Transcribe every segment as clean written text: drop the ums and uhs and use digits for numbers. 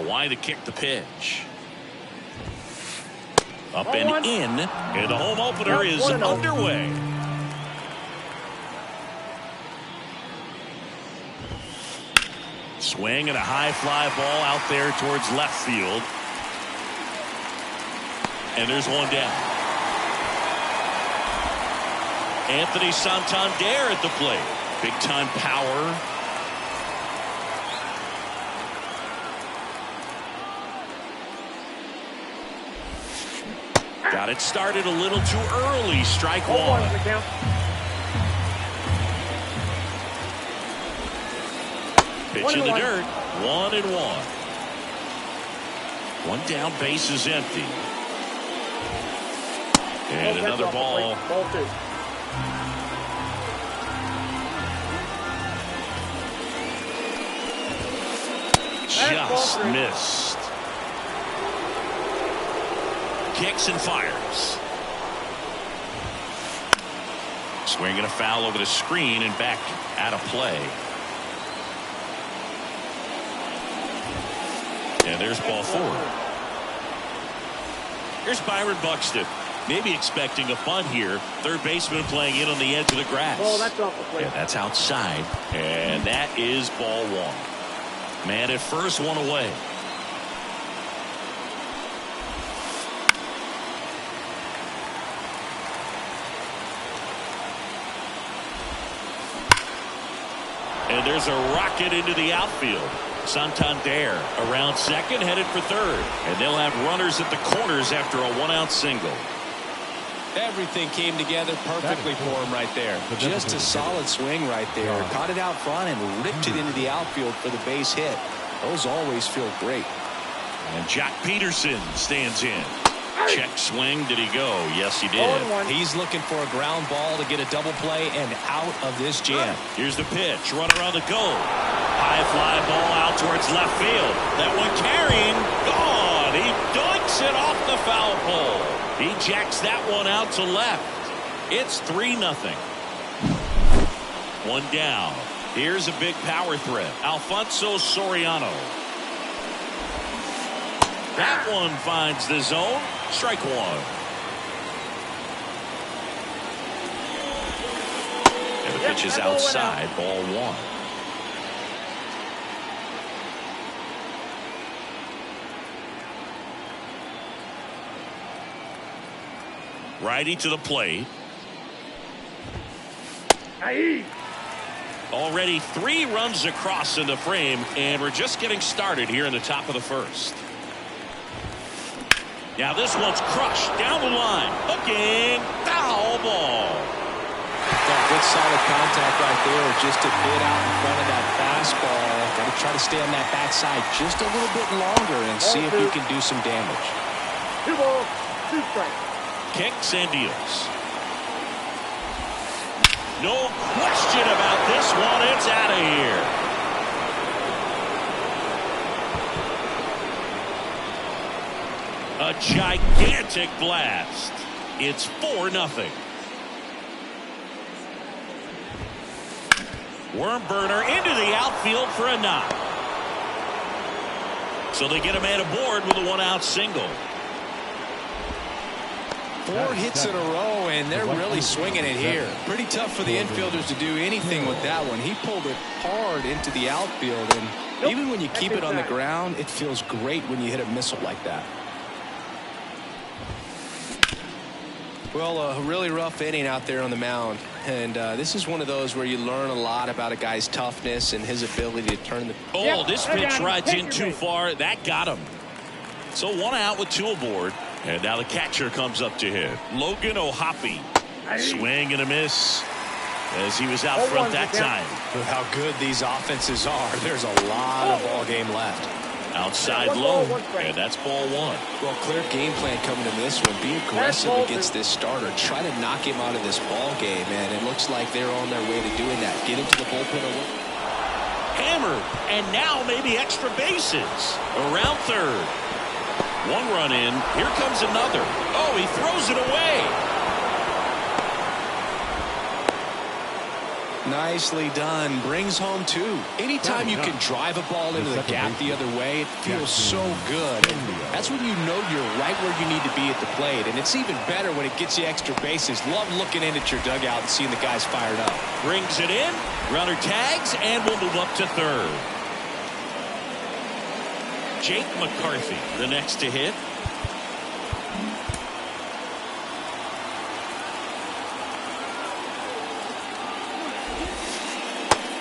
Why to kick the pitch. Up and in. And the home opener is underway. Swing and a high fly ball out there towards left field. And there's one down. Anthony Santander at the plate. Big time power. Got it started a little too early. Strike one. Pitch in the dirt. 1-1. One down, base is empty. And another ball. Just missed. Kicks and fires. Swing and a foul over the screen and back out of play. And there's ball 4. Here's Byron Buxton. Maybe expecting a bunt here. Third baseman playing in on the edge of the grass. Oh, that's off the plate. Yeah, that's outside. And that is ball 1. Man at first, one away. And there's a rocket into the outfield. Santander around second, headed for third. And they'll have runners at the corners after a 1-out single. Everything came together perfectly for him right there. Just a solid swing right there. Caught it out front and ripped it into the outfield for the base hit. Those always feel great. And Jack Peterson stands in. Check swing. Did he go? Yes, he did. He's looking for a ground ball to get a double play and out of this jam. Here's the pitch. Runner on the goal. High fly ball out towards left field. That one carrying. Gone. He doinks it off the foul pole. He jacks that one out to left. It's 3-0. One down. Here's a big power threat. Alfonso Soriano. That one finds the zone. Strike one. And the pitch is outside. Ball 1. Righty to the plate. Already 3 runs across in the frame, and we're just getting started here in the top of the first. Now this one's crushed down the line. Hooking. Foul ball. Got good solid contact right there. Just a bit out in front of that fastball. Got to try to stay on that backside just a little bit longer and see if you can do some damage. 2 balls, 2 strikes. Kicks and deals. No question about this one. It's out of here. A gigantic blast. It's 4-0. Worm burner into the outfield for a knock. So they get a man aboard with a 1-out single. 4 hits in a row, and they're really swinging it here. Pretty tough for the infielders to do anything with that one. He pulled it hard into the outfield, and even when you keep it on the ground, it feels great when you hit a missile like that. Well, a really rough inning out there on the mound, and this is one of those where you learn a lot about a guy's toughness and his ability to turn the... Oh, this pitch rides in too far. That got him. So 1 out with 2 aboard. And now the catcher comes up to hit. Logan O'Hoppe. Swing and a miss as he was out front that time. With how good these offenses are, there's a lot of ball game left. Outside low, and that's ball 1. Well, clear game plan coming in this one. Be aggressive against this starter. Try to knock him out of this ball game, and it looks like they're on their way to doing that. Get into the bullpen. Hammered, and now maybe extra bases. Around third. 1 run in. Here comes another. Oh, he throws it away. Nicely done. Brings home 2. Anytime you can drive a ball into the gap the other way, it feels so good. And that's when you know you're right where you need to be at the plate. And it's even better when it gets you extra bases. Love looking in at your dugout and seeing the guys fired up. Brings it in. Runner tags and will move up to third. Jake McCarthy, the next to hit.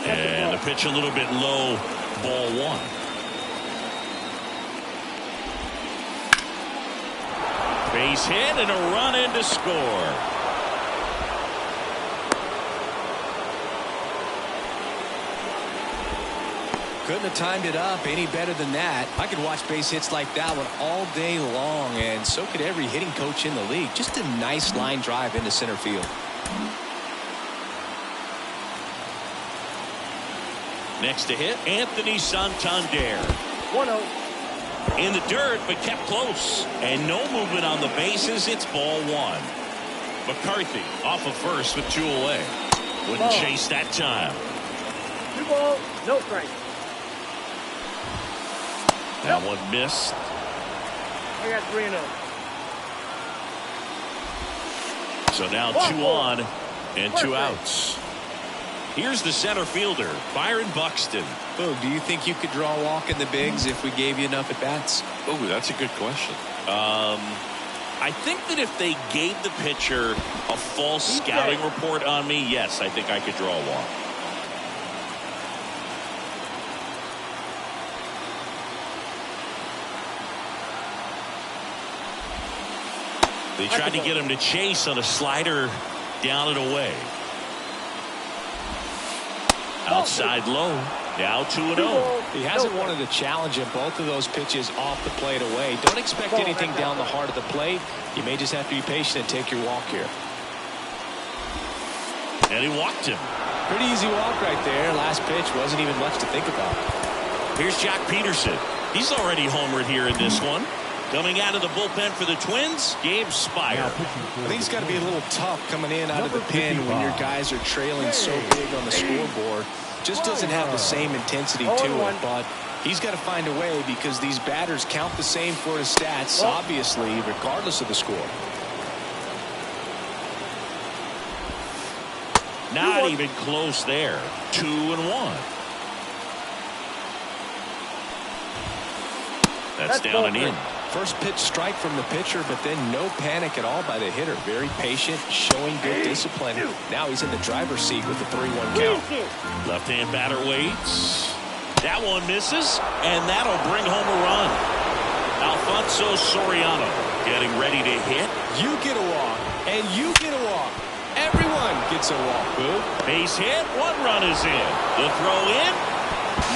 And the pitch a little bit low, ball 1. Base hit and a run in to score. Couldn't have timed it up any better than that. I could watch base hits like that one all day long, and so could every hitting coach in the league. Just a nice line drive into center field. Next to hit, Anthony Santander. 1-0. In the dirt, but kept close. And no movement on the bases. It's ball 1. McCarthy off of first with 2 away. Wouldn't chase that time. 2 balls, no strike. That one missed. I got 3-0. So now 2 on and 2 outs. Here's the center fielder, Byron Buxton. Oh, do you think you could draw a walk in the bigs if we gave you enough at bats? Oh, that's a good question. I think that if they gave the pitcher a false scouting report on me, yes, I think I could draw a walk. They tried to get him to chase on a slider down and away. Outside low. Now 2-0. He hasn't wanted to challenge him. Both of those pitches off the plate away. Don't expect anything down the heart of the plate. You may just have to be patient and take your walk here. And he walked him. Pretty easy walk right there. Last pitch wasn't even much to think about. Here's Jack Peterson. He's already homered here in this one. Coming out of the bullpen for the Twins, Gabe Spire. I think it's got to be a little tough coming in out of the pen when your guys are trailing so big on the scoreboard. Just doesn't have the same intensity to it, but he's got to find a way because these batters count the same for his stats, obviously, regardless of the score. Not even close there. 2-1. That's down and in. First pitch strike from the pitcher, but then no panic at all by the hitter. Very patient, showing good discipline. Now he's in the driver's seat with the 3-1 count. Left-hand batter waits. That one misses, and that'll bring home a run. Alfonso Soriano getting ready to hit. You get a walk, and you get a walk. Everyone gets a walk, Boo. Base hit. 1 run is in. The throw in.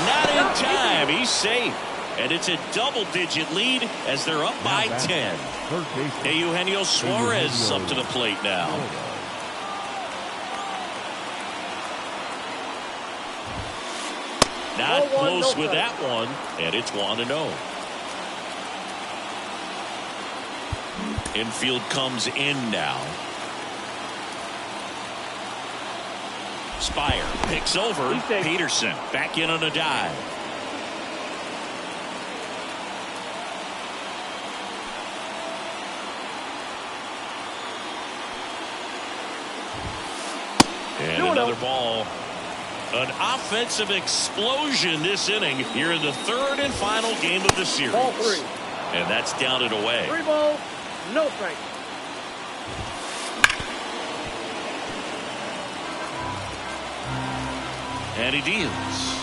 Not in time. He's safe. And it's a double-digit lead as they're up by 10. Eugenio Suarez up to the plate now. Not close with that one, and it's 1-0. Infield comes in now. Spire picks over Peterson. Back in on a dive. And another ball. An offensive explosion this inning here in the 3rd and final game of the series. Ball 3. And that's down and away. 3 balls, no strike. And he deals.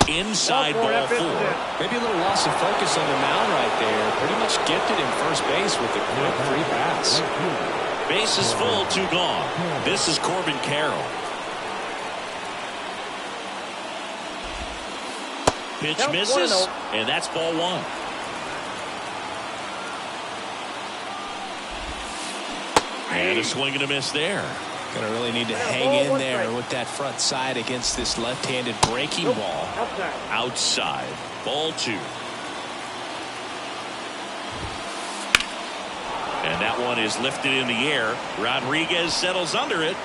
Inside ball 4. Maybe a little loss of focus on the mound right there. Pretty much gifted him first base with a quick free pass. Base is full, 2 gone. This is Corbin Carroll. Pitch misses, and that's ball 1. And a swing and a miss there. Gonna really need to hang in there with that front side against this left-handed breaking ball. Outside. Ball 2. And that one is lifted in the air. Rodriguez settles under it.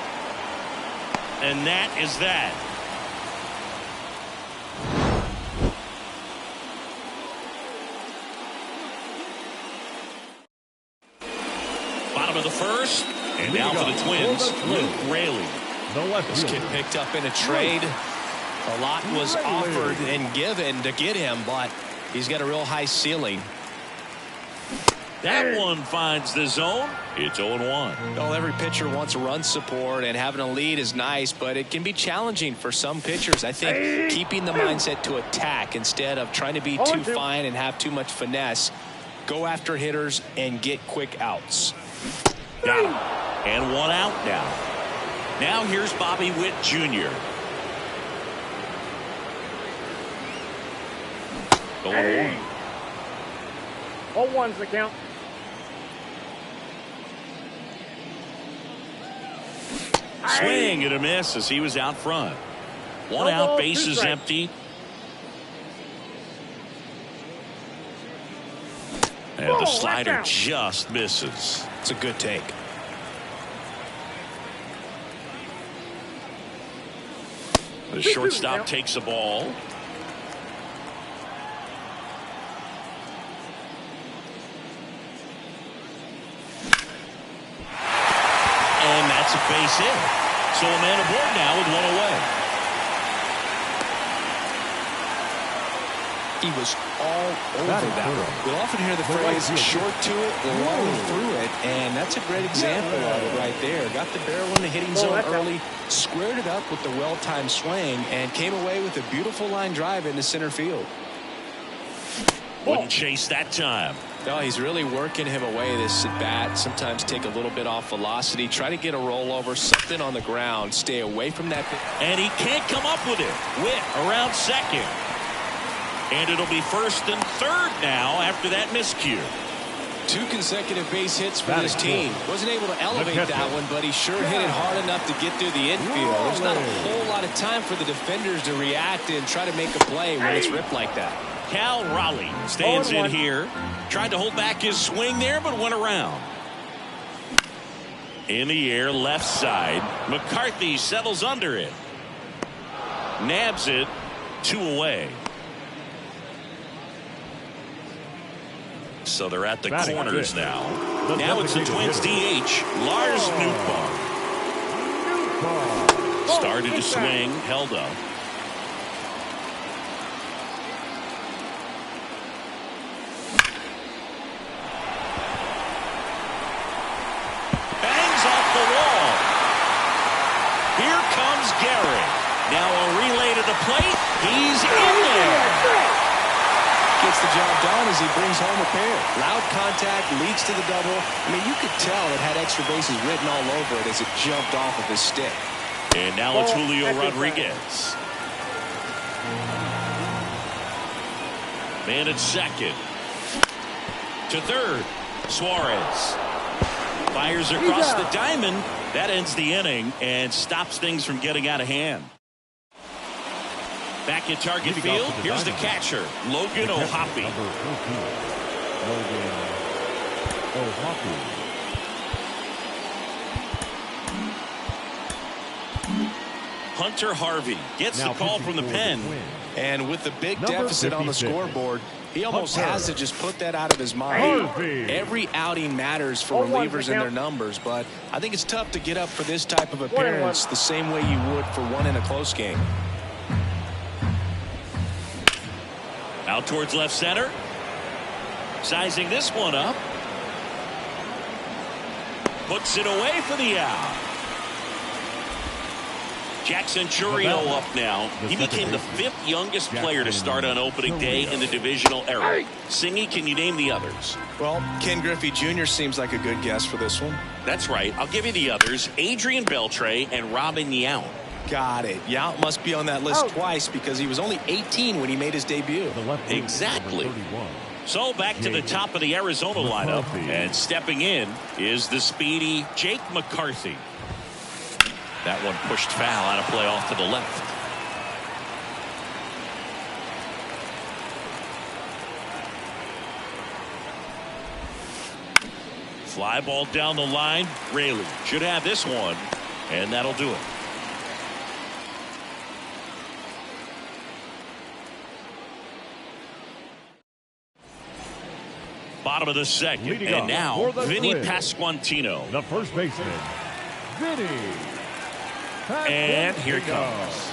and that is that. Bottom of the first, and now for the Twins, Luke Raley. This kid picked up in a trade. A lot was offered and given to get him, but he's got a real high ceiling. That one finds the zone. It's 0-1. Well, every pitcher wants run support, and having a lead is nice, but it can be challenging for some pitchers. I think keeping the mindset to attack instead of trying to be too fine and have too much finesse. Go after hitters and get quick outs. Got him. And one out now. Now here's Bobby Witt Jr. Going 0-1's the count. Swing and a miss as he was out front. One out, bases empty. And the slider just misses. It's a good take. The shortstop takes the ball. And that's a base hit. So a man aboard now with one away. He was all over that one. We'll often hear the phrase short to it, long through it, and that's a great example of it right there. Got the barrel in the hitting zone early, squared it up with the well-timed swing, and came away with a beautiful line drive into center field. Wouldn't chase that time. No, he's really working him away this at bat. Sometimes take a little bit off velocity, try to get a rollover, something on the ground, stay away from that. And he can't come up with it. Witt around second. And it'll be first and third now after that miscue. 2 consecutive base hits for this team. Wasn't able to elevate that one, but he sure hit it hard enough to get through the infield. There's not a whole lot of time for the defenders to react and try to make a play when it's ripped like that. Cal Raleigh stands in here. Tried to hold back his swing there, but went around. In the air, left side. McCarthy settles under it. Nabs it. 2 away. So they're at the corners now. Now it's the Twins DH, Lars Nootbaar. Started to swing, held up. Bangs off the wall. Here comes Gary. Now a relay to the plate. He's in there. Gets the job done as he brings home a pair. Loud contact leads to the double. I mean, you could tell it had extra bases written all over it as it jumped off of his stick. And now it's Julio Rodriguez. Man at second. To third. Suarez. Fires across the diamond. That ends the inning and stops things from getting out of hand. Back at target field, here's the catcher, Logan O'Hoppe. Hunter Harvey gets the call from the pen. And with the big deficit on the scoreboard, he almost has to just put that out of his mind. Every outing matters for relievers and their numbers, but I think it's tough to get up for this type of appearance the same way you would for one in a close game. Out towards left center. Sizing this one up. Puts it away for the out. Jackson Chourio up now. He became the 5th youngest player to start on opening day in the divisional era. Singy, can you name the others? Well, Ken Griffey Jr. seems like a good guess for this one. That's right. I'll give you the others. Adrian Beltre and Robin Yount. Got it. Yount must be on that list twice because he was only 18 when he made his debut. Exactly. So back to the top of the Arizona lineup, and stepping in is the speedy Jake McCarthy. That one pushed foul out of play off to the left. Fly ball down the line. Raley should have this one, and that'll do it. bottom of the second. Leading And off now, for the Vinny Twins, Pasquantino. the first baseman, Vinny. And here it comes.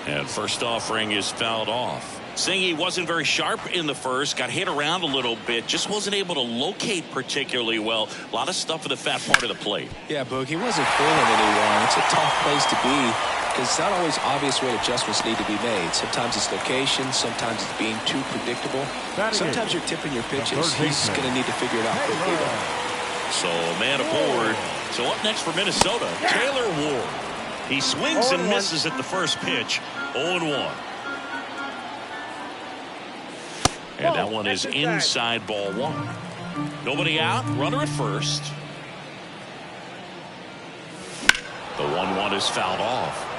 And first offering is fouled off. Saying he wasn't very sharp in the first, got hit around a little bit, just wasn't able to locate particularly well. A lot of stuff in the fat part of the plate. Yeah, Boog, he wasn't fooling anyone. It's a tough place to be because it's not always obvious when adjustments need to be made. Sometimes it's location, sometimes it's being too predictable. Sometimes you're tipping your pitches. He's going to need to figure it out quickly, though. So a man aboard. So up next for Minnesota, Taylor Ward. He swings and misses at the first pitch, 0-1. And that one is inside, ball one. Nobody out, runner at first. The 1-1 is fouled off.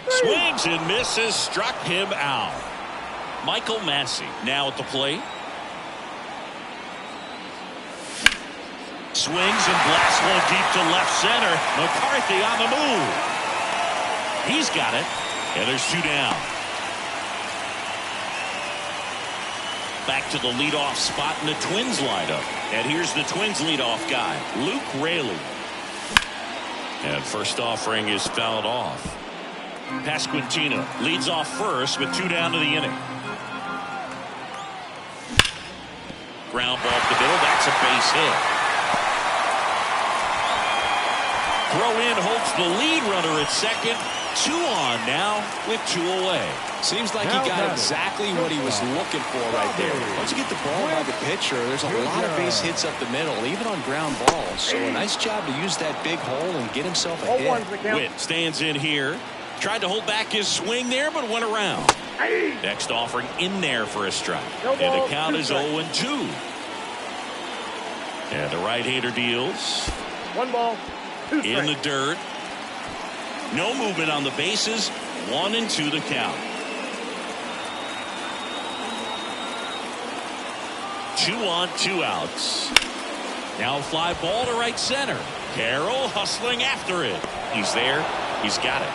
Swings and misses, struck him out. Michael Massey now at the plate. Swings and blasts one deep to left center. McCarthy on the move. He's got it. And there's two down. Back to the leadoff spot in the Twins lineup. And here's the Twins leadoff guy, Luke Raley. And first offering is fouled off. Pasquantino leads off first with two down to the inning. Ground ball up the middle. That's a base hit. Throw in holds the lead runner at second. 2 on now with 2 away. Seems like he got exactly what he was looking for right there. Once you get the ball by the pitcher, there's a lot of base hits up the middle, even on ground balls. So a nice job to use that big hole and get himself a hit. Witt stands in here. Tried to hold back his swing there, but went around. Next offering in there for a strike. And the count is 0-2. And the right-hander deals. 1 ball. In the dirt. No movement on the bases. 1-2 the count. 2 on, 2 outs. Now a fly ball to right center. Carroll hustling after it. He's there. He's got it.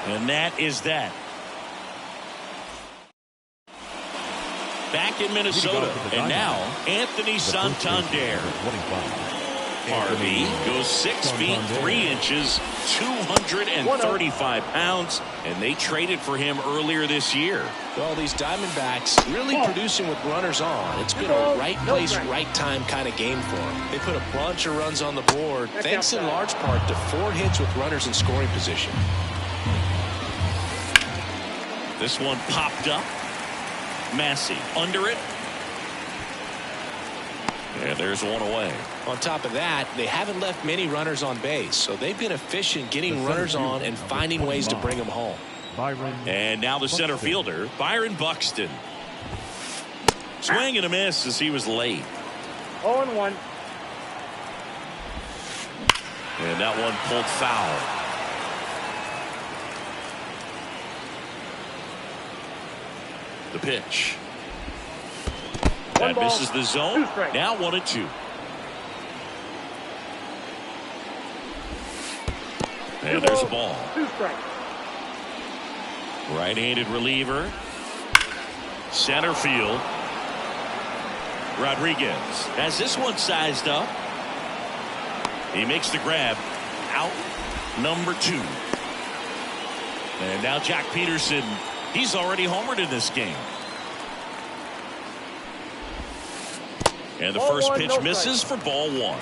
And that is that. Back in Minnesota. And now Anthony Santander. Harvey goes 6 feet 3 inches, 235 pounds, and they traded for him earlier this year. Well, these Diamondbacks really producing with runners on. It's been a right place, right time kind of game for them. They put a bunch of runs on the board, thanks in large part to 4 hits with runners in scoring position. This one popped up. Massey under it. And there's 1 away. On top of that, they haven't left many runners on base, so they've been efficient getting runners on and finding ways to bring them home. And now the center fielder, Byron Buxton. Swing and a miss as he was late. 0-1. And that one pulled foul. The pitch. That misses the zone. Now 1-2. And there's a ball. Right-handed reliever. Center field. Rodriguez has this one sized up. He makes the grab. Out number 2. And now Jack Peterson. He's already homered in this game. And the first pitch misses for ball 1.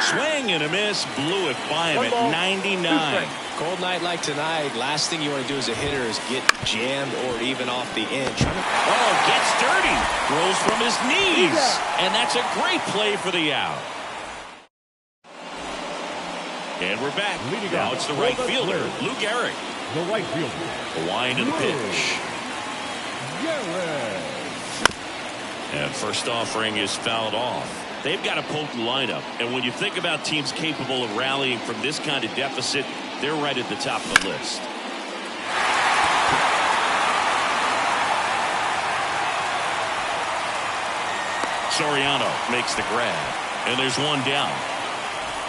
Swing and a miss, blew it by him at 99. Cold night like tonight, last thing you want to do as a hitter is get jammed or even off the inch. Oh, gets dirty, throws from his knees, and that's a great play for the out. And we're back. Now it's the right fielder, Lou Gehrig. The right fielder. The wind of the pitch. And first offering is fouled off. They've got a potent lineup, and when you think about teams capable of rallying from this kind of deficit, they're right at the top of the list. Soriano makes the grab, and there's one down.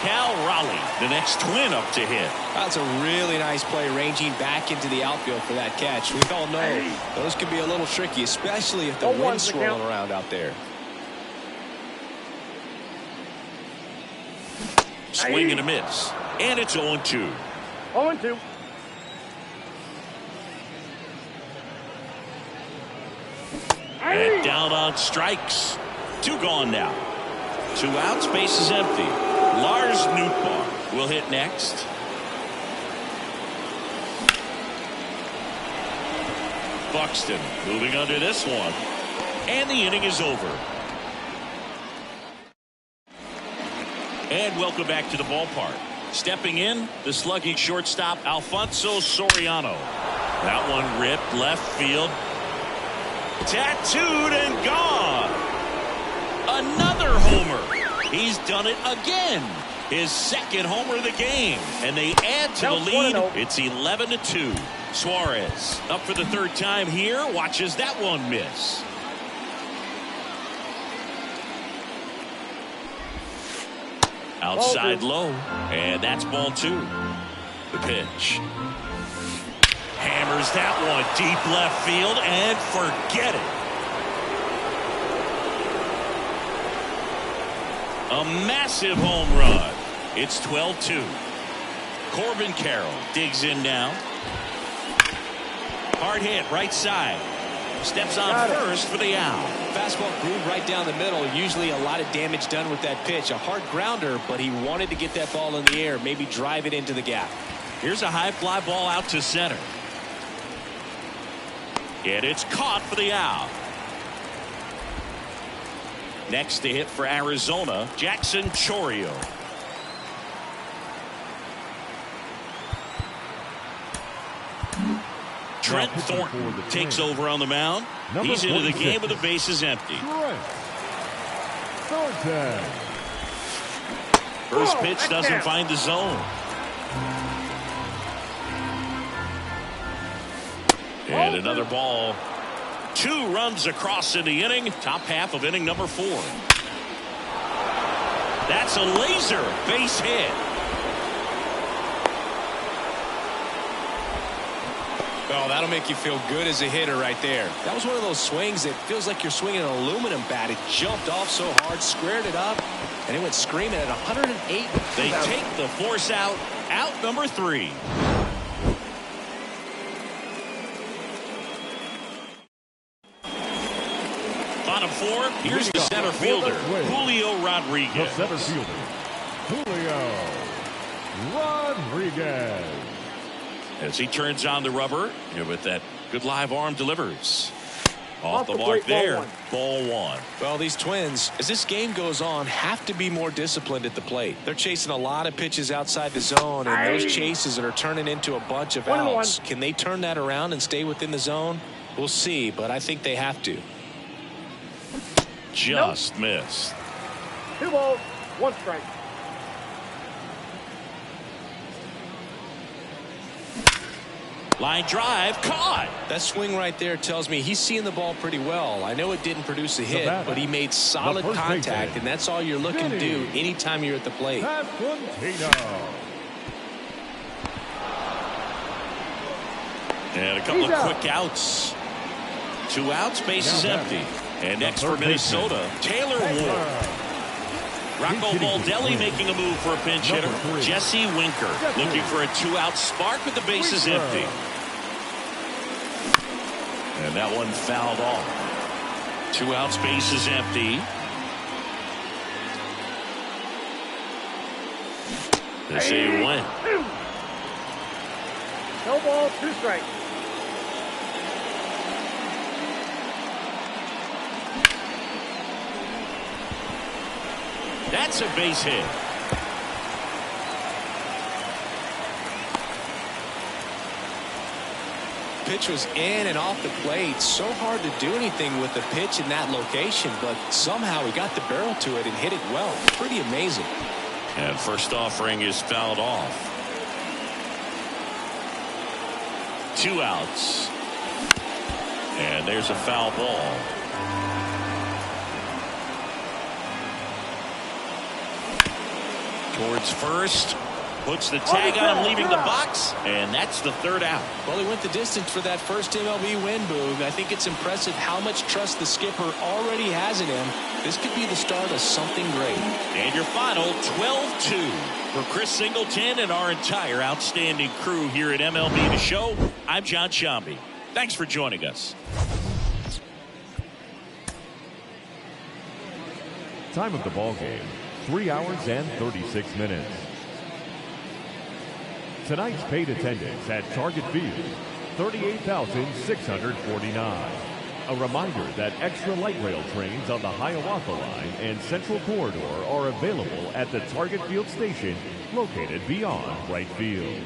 Cal Raleigh, the next twin up to hit. That's a really nice play, ranging back into the outfield for that catch. We all know those can be a little tricky, especially if the wind's swirling around out there. Swing and a miss, and it's 0-2. 0-2. And down on strikes. 2 gone now. 2 outs, base is empty. Lars Nootbaar will hit next. Buxton moving under this one. And the inning is over. And welcome back to the ballpark. Stepping in, the slugging shortstop, Alfonso Soriano. That one ripped left field. Tattooed and gone. Another homer. He's done it again. His second homer of the game. And they add to the lead. It's 11-2. Suarez up for the 3rd time here. Watches that one miss. Outside low. And that's ball 2. The pitch. Hammers that one deep left field and forget it. A massive home run. It's 12-2. Corbin Carroll digs in now. Hard hit right side. Steps on first for the out. Fastball grooved right down the middle. Usually a lot of damage done with that pitch. A hard grounder, but he wanted to get that ball in the air, maybe drive it into the gap. Here's a high fly ball out to center. And it's caught for the out. Next to hit for Arizona, Jackson Chourio. Trent Thornton takes over on the mound. He's into the game with the bases empty. First pitch doesn't find the zone. And another ball. 2 runs across in the inning. Top half of inning number 4. That's a laser base hit. Oh, that'll make you feel good as a hitter right there. That was one of those swings that feels like you're swinging an aluminum bat. It jumped off so hard, squared it up, and it went screaming at 108. They take the force out. Out number 3. Bottom 4, here's the center fielder, Julio Rodriguez. The center fielder, Julio Rodriguez. As he turns on the rubber, with that good live arm delivers. Off the mark there, ball 1. Well, these Twins, as this game goes on, have to be more disciplined at the plate. They're chasing a lot of pitches outside the zone, and those chases that are turning into a bunch of outs. Can they turn that around and stay within the zone? We'll see, but I think they have to. Just missed. 2 balls, 1 strike. Line drive, caught. That swing right there tells me he's seeing the ball pretty well. I know it didn't produce a hit, but he made solid contact, and that's all you're looking to do anytime you're at the plate. And a couple of quick outs. 2 outs, bases empty. And next for Minnesota, Taylor Ward. Rocco Baldelli making a move for a pinch hitter. Jesse Winker looking for a 2-out spark with the bases empty. And that one fouled off. 2 outs, bases empty. They say he went. No ball, 2 strikes. That's a base hit. Pitch was in and off the plate. So hard to do anything with the pitch in that location, but somehow he got the barrel to it and hit it well. Pretty amazing. And first offering is fouled off. 2 outs. And there's a foul ball. Towards first. Puts the tag on, leaving the box, and that's the third out. Well, he went the distance for that first MLB win, Boog. I think it's impressive how much trust the skipper already has in him. This could be the start of something great. And your final 12-2 for Chris Singleton and our entire outstanding crew here at MLB The Show. I'm John Shambi. Thanks for joining us. Time of the ball game, 3 hours and 36 minutes. Tonight's paid attendance at Target Field, 38,649. A reminder that extra light rail trains on the Hiawatha Line and Central Corridor are available at the Target Field station located beyond right field.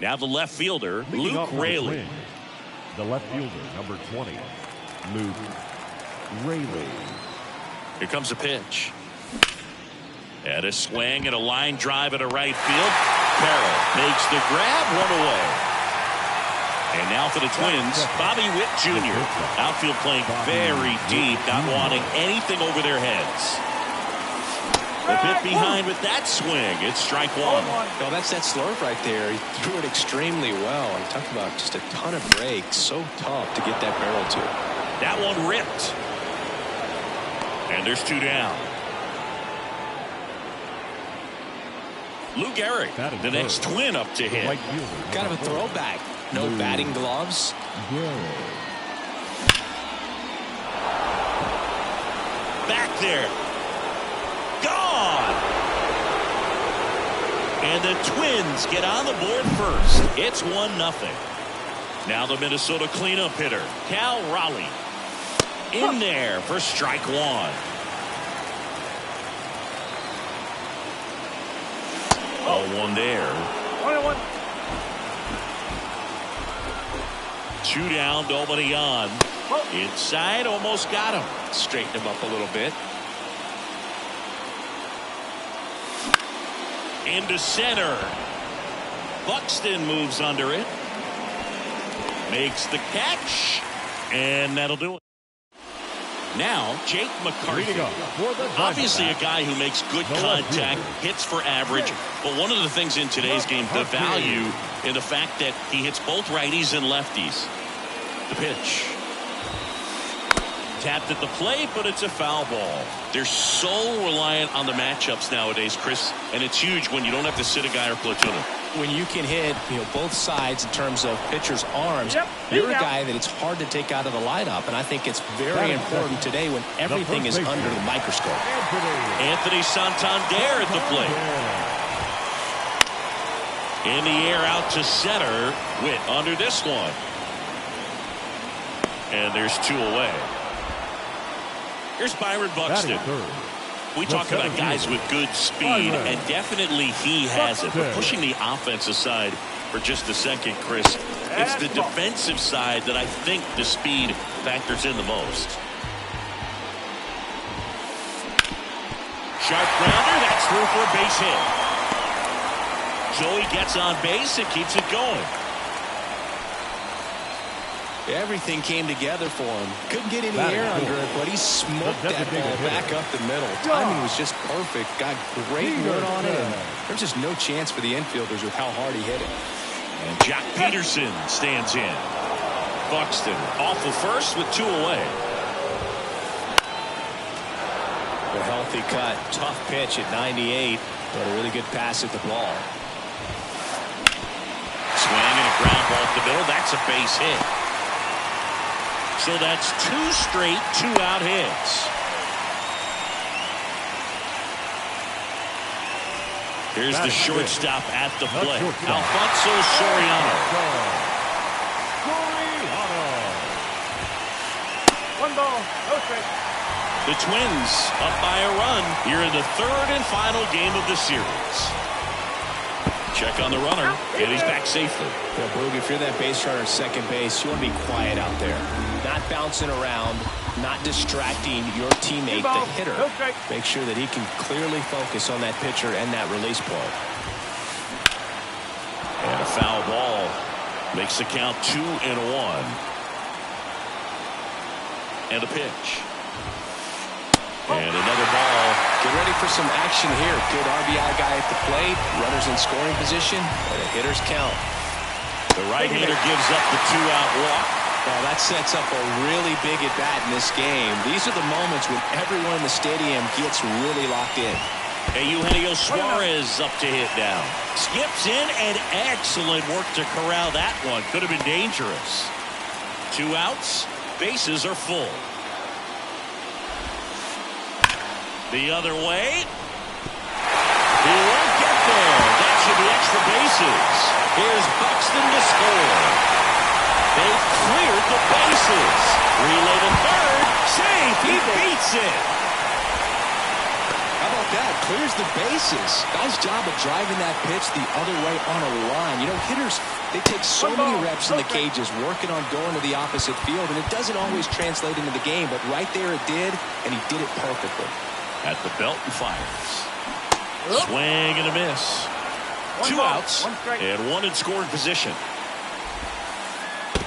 Now the left fielder, Leading Luke off with Raley. the Twins, the left fielder, number 20, Luke Raley. Here comes a pitch. And a swing and a line drive at a right field. Carroll makes the grab, one away. And now for the Twins, Bobby Witt Jr. Outfield playing very deep, not wanting anything over their heads. A bit behind with that swing. It's strike one. Oh, that's that slurve right there. He threw it extremely well. I'm talking about just a ton of breaks. So tough to get that barrel to. That one ripped. And there's 2 down. Lou Gehrig, the next Twin up to hit. Kind of a throwback. No batting gloves. Back there. Gone. And the Twins get on the board first. It's 1-0. Now the Minnesota cleanup hitter, Cal Raleigh. In there for strike one. Oh, one there. 1-1. 2 down, nobody on. Inside, almost got him. Straighten him up a little bit. Into center. Buxton moves under it. Makes the catch. And that'll do it. Now, Jake McCarthy. Obviously a guy who makes good contact, hits for average. But one of the things in today's game, the value in the fact that he hits both righties and lefties. The pitch. Tapped at the plate, but it's a foul ball. They're so reliant on the matchups nowadays, Chris, and it's huge when you don't have to sit a guy or platoon him. When you can hit, both sides in terms of pitchers' arms, you're a guy that it's hard to take out of the lineup, and I think it's very important today when everything is under the microscope. Anthony Santander at the plate. In the air out to center. Witt under this one. And there's 2 away. Here's Byron Buxton. We talk about guys with good speed, and definitely he has it. But pushing the offensive side for just a second, Chris, it's the defensive side that I think the speed factors in the most. Sharp grounder, that's through for a base hit. Joey gets on base and keeps it going. Everything came together for him. Couldn't get any air under it, but he smoked that ball back up the middle. Timing was just perfect. Got great wood on it. And there's just no chance for the infielders with how hard he hit it. And Jack Peterson stands in. Buxton off the first with 2 away. A healthy cut. Tough pitch at 98, but a really good pass at the ball. Swing and a ground ball up the middle. That's a base hit. So that's 2 straight 2-out hits. Here's the shortstop at the plate. Alfonso Soriano. 1 ball, no strike. The Twins up by a run here in the 3rd and final game of the series. Check on the runner, and he's back safely. Yeah, Boog, if you're that base runner at second base, you want to be quiet out there. Not bouncing around, not distracting your teammate, the hitter. Make sure that he can clearly focus on that pitcher and that release point. And a foul ball makes the count 2-1. And a pitch. And another ball. Get ready for some action here. Good RBI guy at the plate. Runners in scoring position. And the hitters count. The right-hander gives up the 2-out walk. Well, that sets up a really big at-bat in this game. These are the moments when everyone in the stadium gets really locked in. And Eugenio Suarez up to hit now. Skips in, and excellent work to corral that one. Could have been dangerous. 2 outs. Bases are full. The other way. He won't get there. That should be extra bases. Here's Buxton to score. They've cleared the bases. Relay to third. Safe. He beats it. How about that? Clears the bases. Nice job of driving that pitch the other way on a line. Hitters, they take so many reps in the cages working on going to the opposite field, and it doesn't always translate into the game, but right there it did, and he did it perfectly. At the belt and fires. Swing and a miss. 2 outs and 1 in scoring position.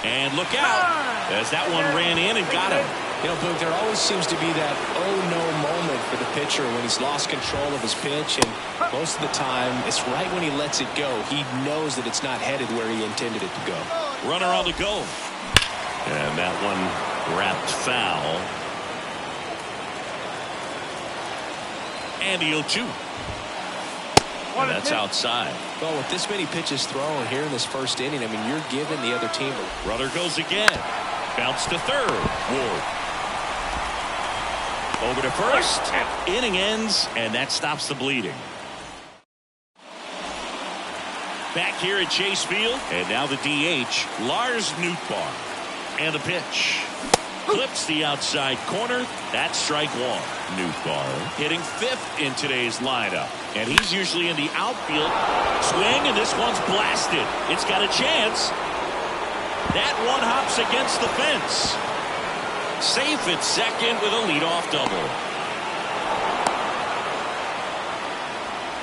And look out, as that one ran in and got him. You know, Boog, there always seems to be that oh-no moment for the pitcher when he's lost control of his pitch, and most of the time, it's right when he lets it go. He knows that it's not headed where he intended it to go. Runner on the go. And that one wrapped foul. And he'll chew. And that's outside. Well, with this many pitches thrown here in this first inning, I mean, you're giving the other team a... Runner goes again. Bounce to third. Ward. Over to first. Inning ends, and that stops the bleeding. Back here at Chase Field, and now the DH, Lars Nootbaar. And the pitch. Clips the outside corner. That's strike one. Nootbaar hitting fifth in today's lineup. And he's usually in the outfield. Swing, and this one's blasted. It's got a chance. That one hops against the fence. Safe at second with a leadoff double.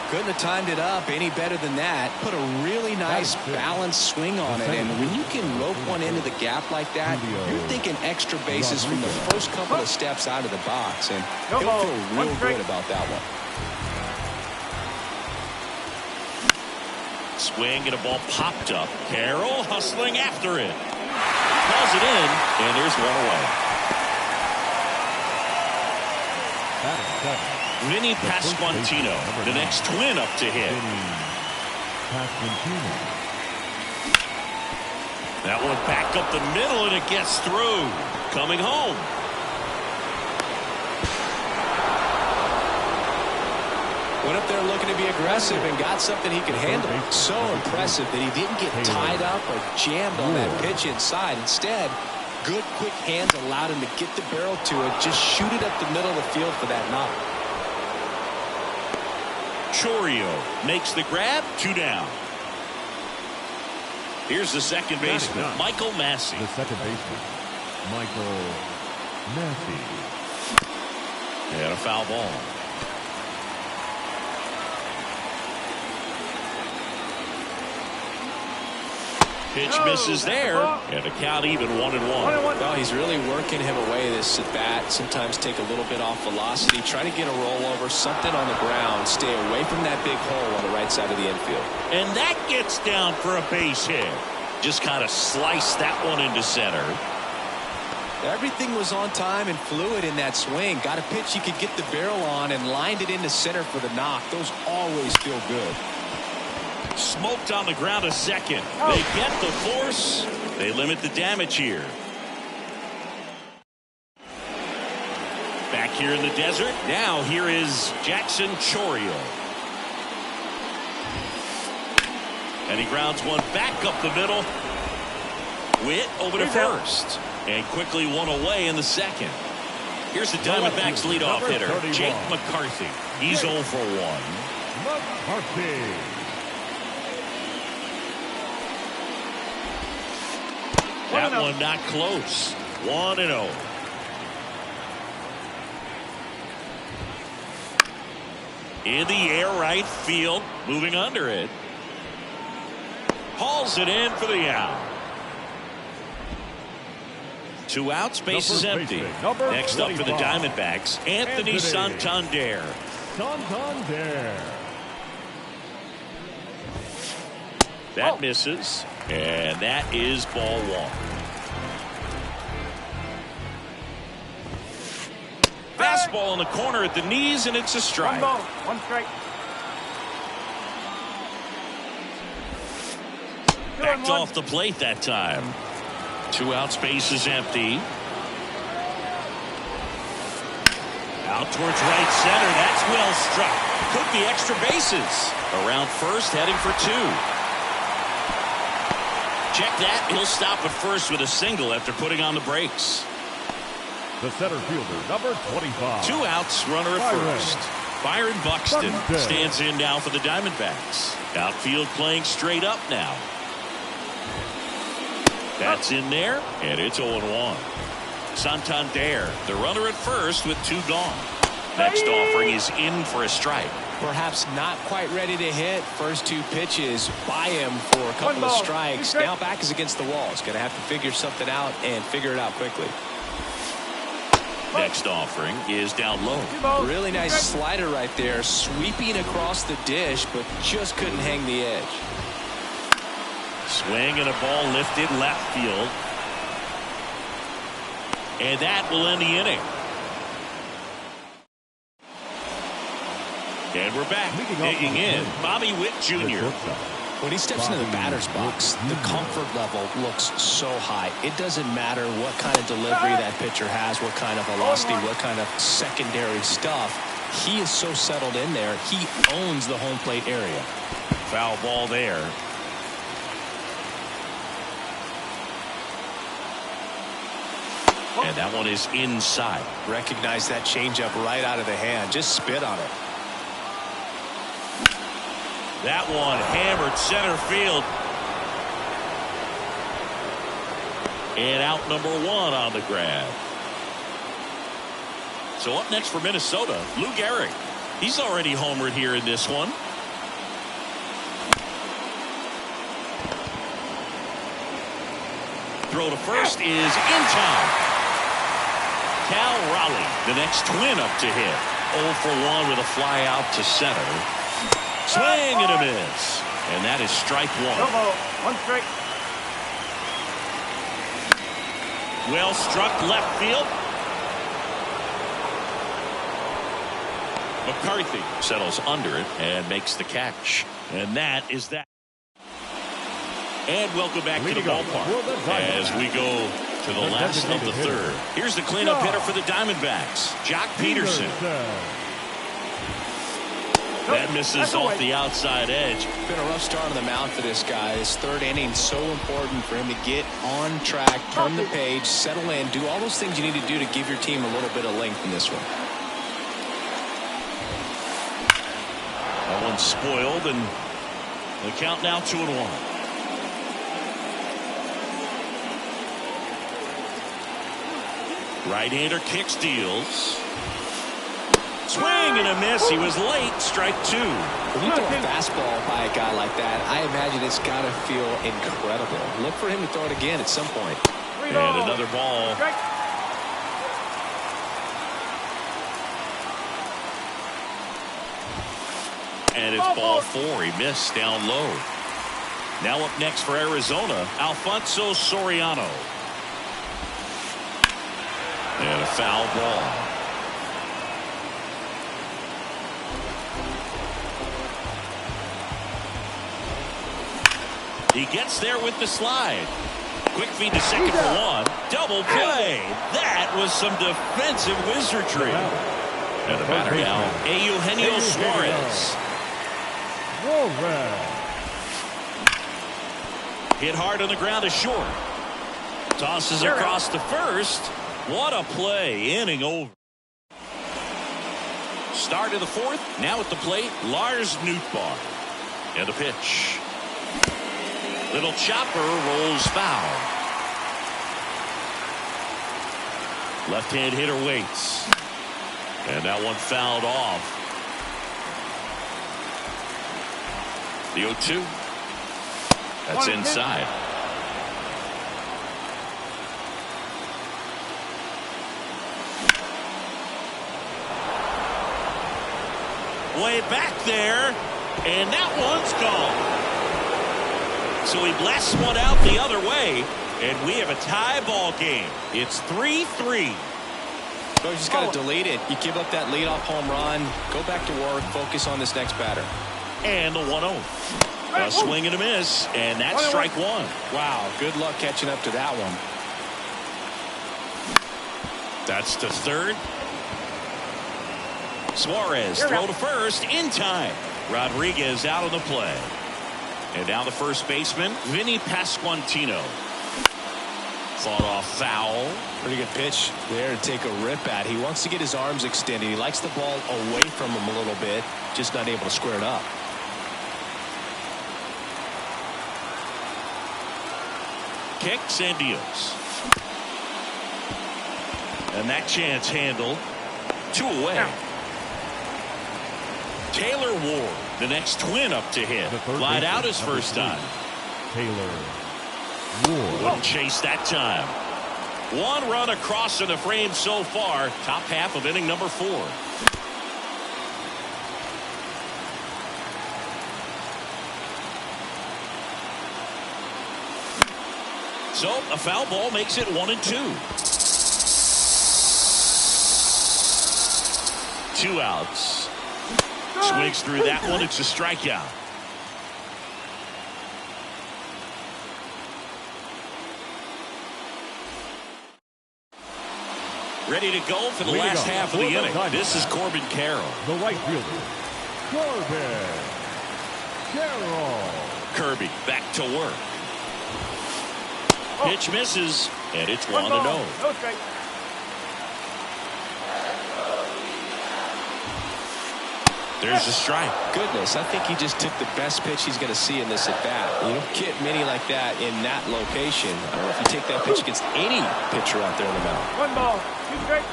Couldn't have timed it up any better than that. Put a really nice balanced swing on it. And when you can rope one into the gap like that, you're thinking extra bases from the first couple of steps out of the box. And he'll feel real good about that one. Swing and a ball popped up. Carroll hustling after it. Calls it in, and there's one away. Vinny Pasquantino, the next twin up to hit. That one back up the middle, and it gets through. Coming home. Went up there looking to be aggressive and got something he could handle. So impressive that he didn't get tied up or jammed on that pitch inside. Instead, good quick hands allowed him to get the barrel to it, just shoot it up the middle of the field for that knock. Chourio makes the grab, 2 down. Here's the second baseman, Michael Massey. The second baseman, Michael Massey. And a foul ball. Pitch misses there, and the count even 1-1. Well, he's really working him away this at bat. Sometimes take a little bit off velocity, try to get a rollover, something on the ground, stay away from that big hole on the right side of the infield. And that gets down for a base hit. Just kind of sliced that one into center. Everything was on time and fluid in that swing. Got a pitch he could get the barrel on and lined it into center for the knock. Those always feel good. Smoked on the ground a second. They get the force. They limit the damage here. Back here in the desert. Now here is Jackson Chourio. And he grounds one back up the middle. Witt over to first. And quickly one away in the second. Here's the Diamondbacks leadoff hitter, Jake McCarthy. He's 0 for 1. McCarthy. That one not close. 1-0. In the air right field. Moving under it. Hauls it in for the out. 2 outs. Base is empty. Next up for the Diamondbacks, Anthony Santander. That misses. And that is ball 1. Fastball in the corner at the knees, and it's a strike. 1 ball, 1 strike. Backed off the plate that time. 2 outs, base is empty. Out towards right center. That's well struck. Could be extra bases. Around first, heading for 2. Check that. He'll stop at first with a single after putting on the brakes. The center fielder, number 25. 2 outs, runner at first. Byron Buxton stands in now for the Diamondbacks. Outfield playing straight up now. That's in there, and it's 0-1. Santander, the runner at first with 2 gone. Next offering is in for a strike. Perhaps not quite ready to hit. First 2 pitches by him for a couple of strikes. Now back is against the wall. He's going to have to figure something out and figure it out quickly. Next offering is down low. Really nice slider right there. Sweeping across the dish, but just couldn't hang the edge. Swing and a ball lifted left field. And that will end the inning. And we're back. Digging in, Bobby Witt Jr. When he steps into the batter's box, the comfort level looks so high. It doesn't matter what kind of delivery that pitcher has, what kind of velocity, what kind of secondary stuff. He is so settled in there. He owns the home plate area. Foul ball there. And that one is inside. Recognize that changeup right out of the hand. Just spit on it. That one hammered center field. And out number 1 on the grab. So up next for Minnesota, Lou Gehrig. He's already homered here in this one. Throw to first is in time. Cal Raleigh, the next twin up to hit. 0 for 1 with a fly out to center. Swing and a miss. And that is strike 1. One strike. Well struck left field. McCarthy settles under it and makes the catch. And that is that. And welcome back to the ballpark as we go to the last of the third. Here's the cleanup hitter for the Diamondbacks, Jock Peterson. That misses off the outside edge. Been a rough start on the mound for this guy. His 3rd inning, so important for him to get on track, turn the page, settle in, do all those things you need to do to give your team a little bit of length in this one. That one's spoiled, and the count now 2-1. Right-hander kicks, deals. Swing and a miss. He was late. Strike 2. When you throw a fastball by a guy like that, I imagine it's got to feel incredible. Look for him to throw it again at some point. And another ball. And it's ball 4. He missed down low. Now up next for Arizona, Alfonso Soriano. And a foul ball. He gets there with the slide. Quick feed to second for 1. Double play. That was some defensive wizardry. And the batter now, Eugenio Suarez. Hit hard on the ground to short. Tosses across to first. What a play. Inning over. Start of the 4th. Now at the plate, Lars Nootbaar. And the pitch. Little chopper rolls foul. Left-hand hitter waits. And that one fouled off. The 0-2. That's inside. Way back there. And that one's gone. So he blasts one out the other way, and we have a tie ball game. It's 3-3. Coach just got to delete it. You give up that leadoff home run, go back to work, focus on this next batter. And the 1-0. A swing and a miss, and that's strike 1. Wow, good luck catching up to that one. That's to third. Suarez throw to first in time. Rodriguez out of the play. And now the first baseman, Vinny Pasquantino. Fought off foul. Pretty good pitch there to take a rip at. He wants to get his arms extended. He likes the ball away from him a little bit, just not able to square it up. Kicks and deals. And that chance handled. 2 away. Taylor Ward, the next twin up to hit. Flied out his first time. Taylor Ward. Wouldn't chase that time. One run across in the frame so far. Top half of inning number 4. So a foul ball makes it 1-2. 2 outs. Swings through that one. It's a strikeout. Ready to go for the last half of the inning. This is Corbin Carroll. The right fielder, Corbin Carroll. Kirby back to work. Pitch misses, and it's 1-0. No strike. There's a strike. Goodness, I think he just took the best pitch he's going to see in this at bat. You don't get many like that in that location. I don't know if you take that pitch against any pitcher out there in the mound. 1 ball, 2 strikes.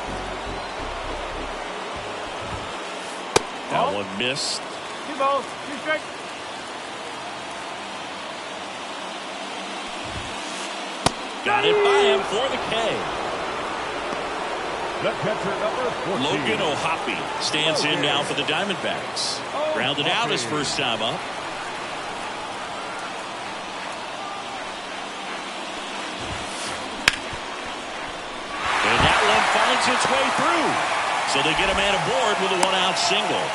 That one missed. 2 balls, 2 strikes. Got it by him for the K. The catcher, number 14. Logan O'Hoppe stands in now for the Diamondbacks. Grounded out his first time up. And that one finds its way through. So they get a man aboard with a 1-out single.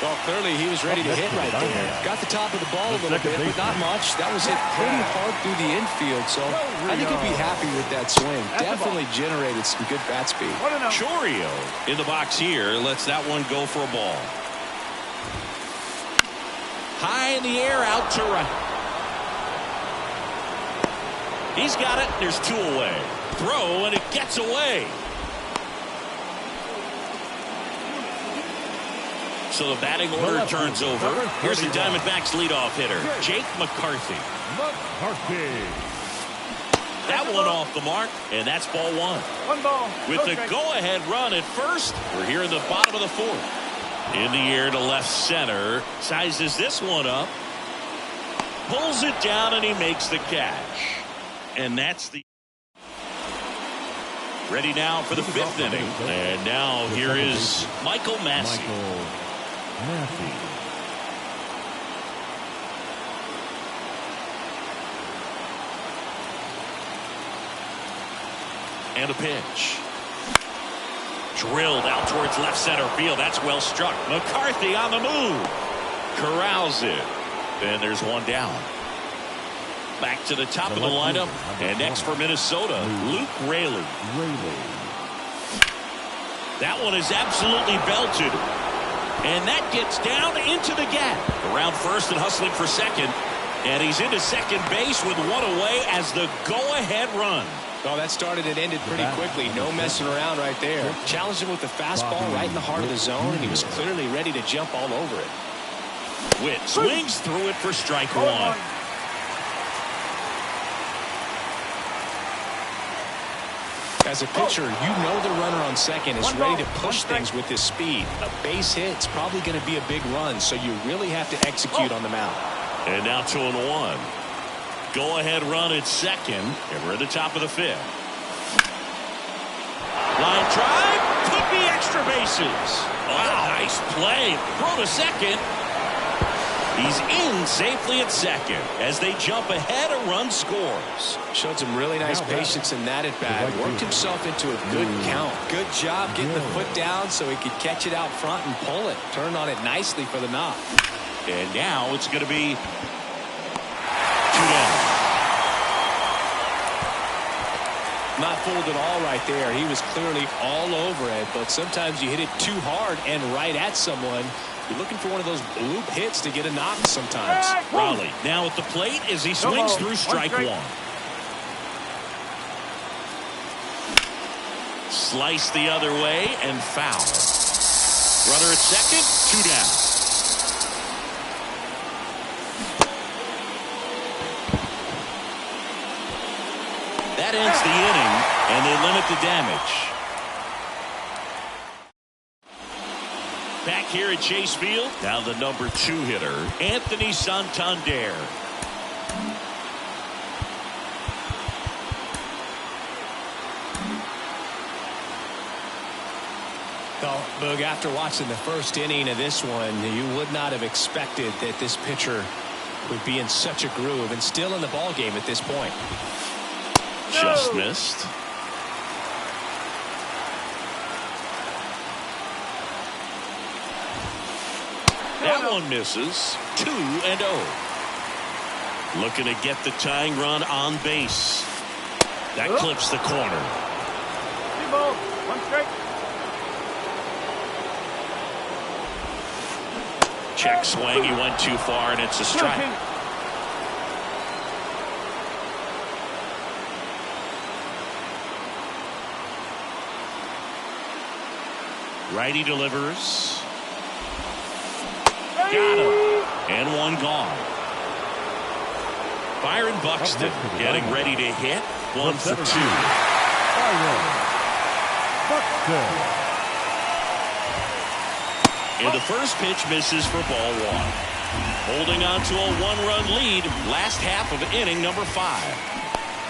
Well, clearly he was ready to hit right there. Got the top of the ball a little bit, but not much. That was hit pretty hard through the infield, so I think he'll be happy with that swing. Definitely generated some good bat speed. Chorio in the box here lets that one go for a ball. High in the air, out to right. He's got it. There's 2 away. Throw, and it gets away. So the batting order turns over. Here's the Diamondbacks leadoff hitter, Jake McCarthy. That one off the mark, and that's ball 1. 1 ball. With the go-ahead run at first, we're here in the bottom of the 4th. In the air to left center. Sizes this one up. Pulls it down, and he makes the catch. And that's the... Ready now for the 5th inning. And now here is Michael Massey. And a pitch. Drilled out towards left center field. That's well struck. McCarthy on the move. Corrals it. And there's one down. Back to the top of the lineup. And next for Minnesota, Luke Raley. That one is absolutely belted. And that gets down into the gap. Around first and hustling for second. And he's into second base with 1 away as the go-ahead run. Well, that started and ended pretty quickly. No messing around right there. Challenged him with the fastball right in the heart of the zone, and he was clearly ready to jump all over it. Witt swings through it for strike 1. As a pitcher, you know the runner on second is ready to push things with his speed. A base hit's probably going to be a big run, so you really have to execute on the mound. And now 2-1. Go-ahead run at second, and we're at the top of the 5th. Line drive, could be extra bases. Wow, nice play. Throw to second. He's in safely at second. As they jump ahead, a run scores. Showed some really nice patience in that at bat. Worked himself into a good count. Good job getting the foot down so he could catch it out front and pull it. Turned on it nicely for the knock. And now it's going to be 2 down. Not fooled at all right there. He was clearly all over it, but sometimes you hit it too hard and right at someone. You're looking for one of those bloop hits to get a knock sometimes. Raleigh now at the plate as he swings through strike 1. Slice the other way and foul. Runner at second, 2 down. That ends the inning, and they limit the damage. back here at Chase Field. Now the number 2 hitter, Anthony Santander. Well, Boog, after watching the first inning of this one, you would not have expected that this pitcher would be in such a groove and still in the ball game at this point. Just missed. That one misses. 2-0. Looking to get the tying run on base. That clips the corner. 3 balls, 1 strike. Check swing. He went too far, and it's a strike. Righty delivers. Got him. And one gone. Byron Buxton getting ready to hit. 1 for 2. And the first pitch misses for ball 1. Holding on to a 1-run lead. Last half of inning number 5.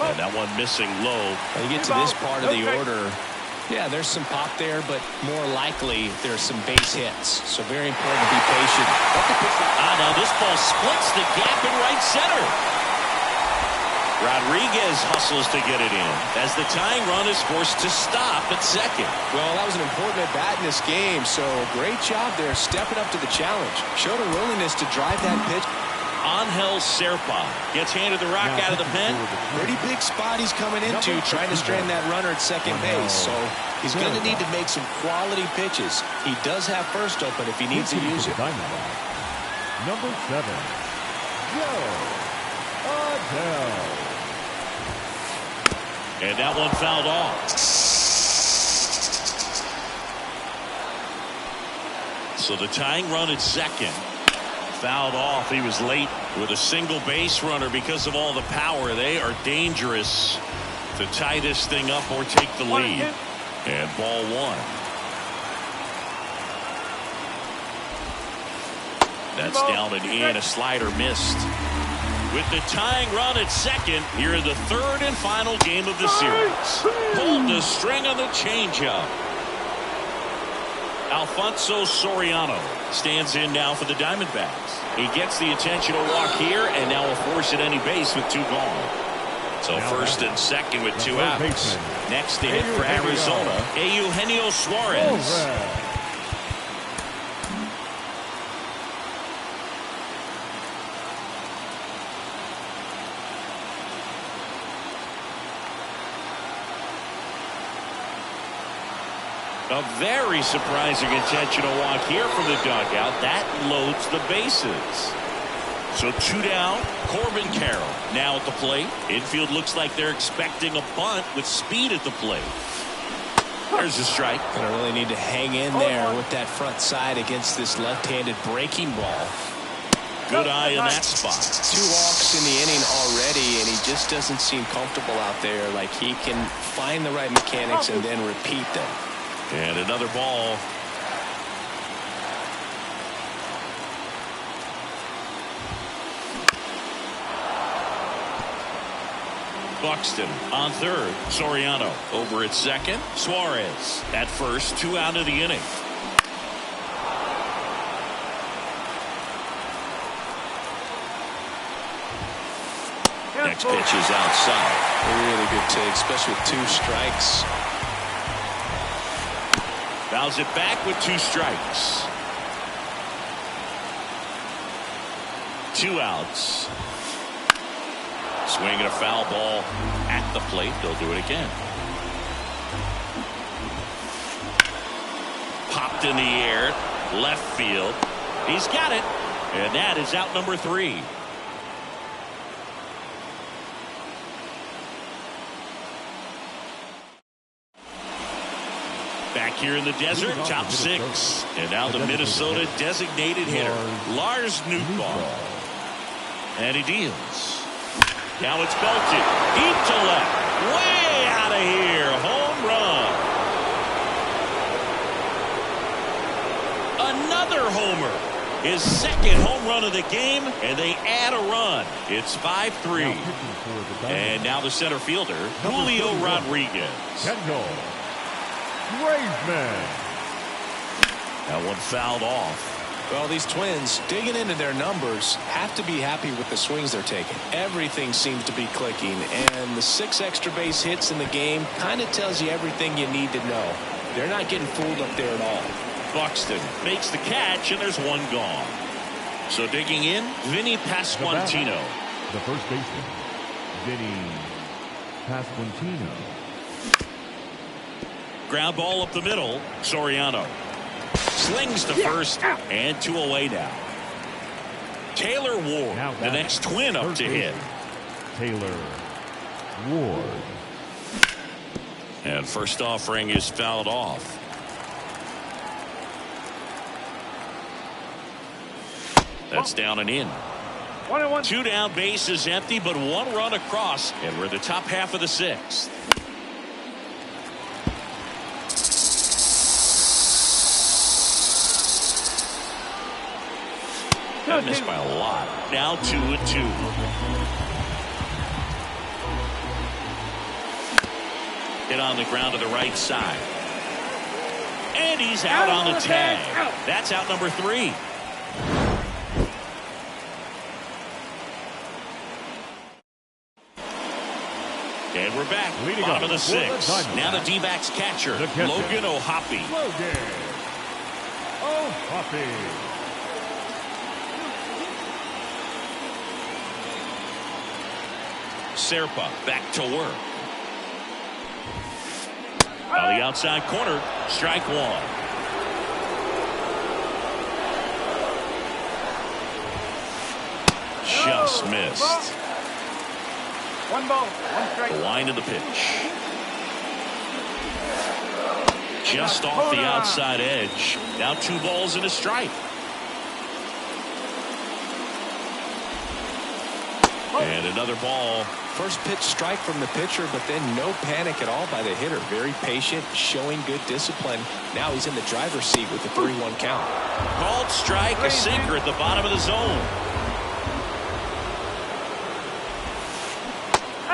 And that one missing low. When you get to this part of the order, yeah, there's some pop there, but more likely there's some base hits. So very important to be patient. Now this ball splits the gap in right center. Rodriguez hustles to get it in as the tying run is forced to stop at second. Well, that was an important at bat in this game, so great job there stepping up to the challenge. Showed a willingness to drive that pitch. Angel Serpa gets handed the rock out of the pen. Pretty big spot he's coming into, trying to strand that runner at second base. So he's going to need to make some quality pitches. He does have first open if he needs to use it. Number 7, Joe Adele. And that one fouled off. So the tying run at second. Fouled off. He was late with a single base runner because of all the power. They are dangerous to tie this thing up or take the lead. And ball 1. That's down and in. A slider missed. With the tying run at second, here in the 3rd and final game of the series. Pulled the string on the changeup. Alfonso Soriano stands in now for the Diamondbacks. He gets the intentional walk here and now will force at any base with 2 gone. So first and second with 2 outs. Next to hit for Arizona, Eugenio Suarez. A very surprising intentional walk here from the dugout. That loads the bases. So 2 down. Corbin Carroll now at the plate. Infield looks like they're expecting a bunt with speed at the plate. There's a strike. Gonna really need to hang in there with that front side against this left-handed breaking ball. Good eye in that spot. 2 walks in the inning already, and he just doesn't seem comfortable out there. Like he can find the right mechanics and then repeat them. And another ball. Buxton on third. Soriano over at second. Suarez at first. 2 out of the inning. Next pitch is outside. A really good take, especially with 2 strikes. Fouls it back with 2 strikes. 2 outs. Swinging a foul ball at the plate. They'll do it again. Popped in the air. Left field. He's got it. And that is out number 3. Back here in the desert, top 6. And now the Minnesota designated hitter, Lars Nootbaar. And he deals. Now it's belted. Deep to left. Way out of here. Home run. another homer. His second home run of the game, and they add a run. It's 5-3. And now the center fielder, Julio Rodriguez. Kendall Graveman. That one fouled off. Well, these Twins, digging into their numbers, have to be happy with the swings they're taking. Everything seems to be clicking, and the 6 extra base hits in the game kind of tells you everything you need to know. They're not getting fooled up there at all. Buxton makes the catch, and there's one gone. So digging in, Vinny Pasquantino. The first baseman, Vinny Pasquantino. Ground ball up the middle, Soriano. Slings to first, and 2 away now. Taylor Ward, the next Twin up to hit. Taylor Ward. And first offering is fouled off. That's down and in. 1-1. 2 down, base is empty, but 1 run across, and we're in the top half of the 6th. That missed by a lot. Now 2-2. Hit on the ground to the right side. And he's out on the tag. That's out number 3. And we're back. Bottom of the 6th. Now the D-backs catcher, Logan O'Hoppe. Logan O'Hoppe. Serpa back to work. On the outside corner, strike 1. Just missed. 1 ball, 1 strike. The line of the pitch. Just off the outside edge. Now 2 balls and a strike. And another ball. First pitch strike from the pitcher, but then no panic at all by the hitter. Very patient, showing good discipline. Now he's in the driver's seat with the 3-1 count. Called strike, a sinker at the bottom of the zone.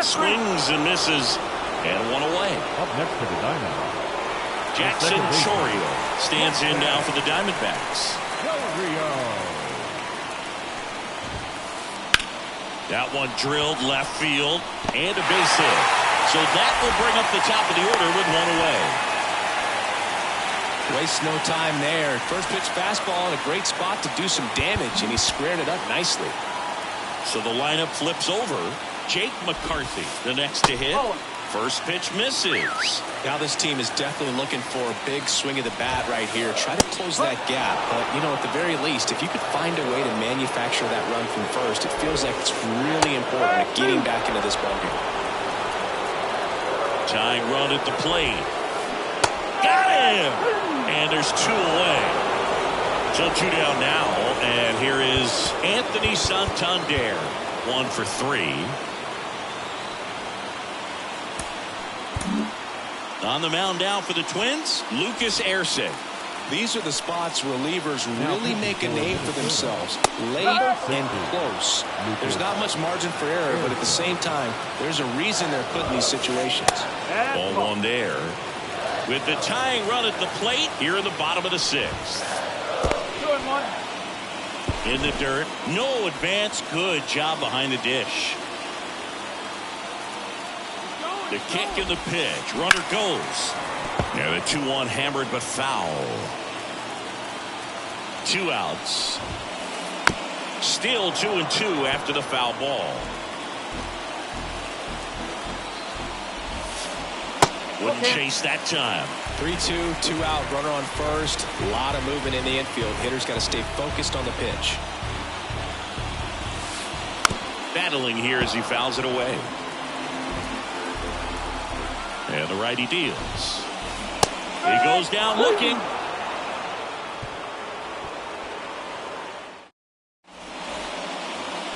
Swings and misses, and 1 away. Up next for the Diamondbacks, Jackson Chourio stands in now for the Diamondbacks. That one drilled left field and a base hit. So that will bring up the top of the order with 1 away. Wastes no time there. First pitch fastball in a great spot to do some damage, and he squared it up nicely. So the lineup flips over. Jake McCarthy, the next to hit. First pitch misses. Now this team is definitely looking for a big swing of the bat right here. Try to close that gap. But, you know, at the very least, if you could find a way to manufacture that run from first, it feels like it's really important at getting back into this ballgame. Tying run at the plate. Got him! And there's 2 away. So 2 down now. And here is Anthony Santander. 1 for 3. On the mound now for the Twins, Lucas Erceg. These are the spots relievers really make a name for themselves. Late and close. There's not much margin for error, but at the same time, there's a reason they're put in these situations. Ball 1 there. With the tying run at the plate here in the bottom of the 6th. 2-1. In the dirt. No advance. Good job behind the dish. The kick and the pitch. Runner goes. And the 2-1 hammered but foul. 2 outs. Still 2-2 after the foul ball. Wouldn't chase that time. 3-2, 2 out, runner on first. A lot of movement in the infield. Hitter's got to stay focused on the pitch. Battling here as he fouls it away. And the righty deals. He goes down looking.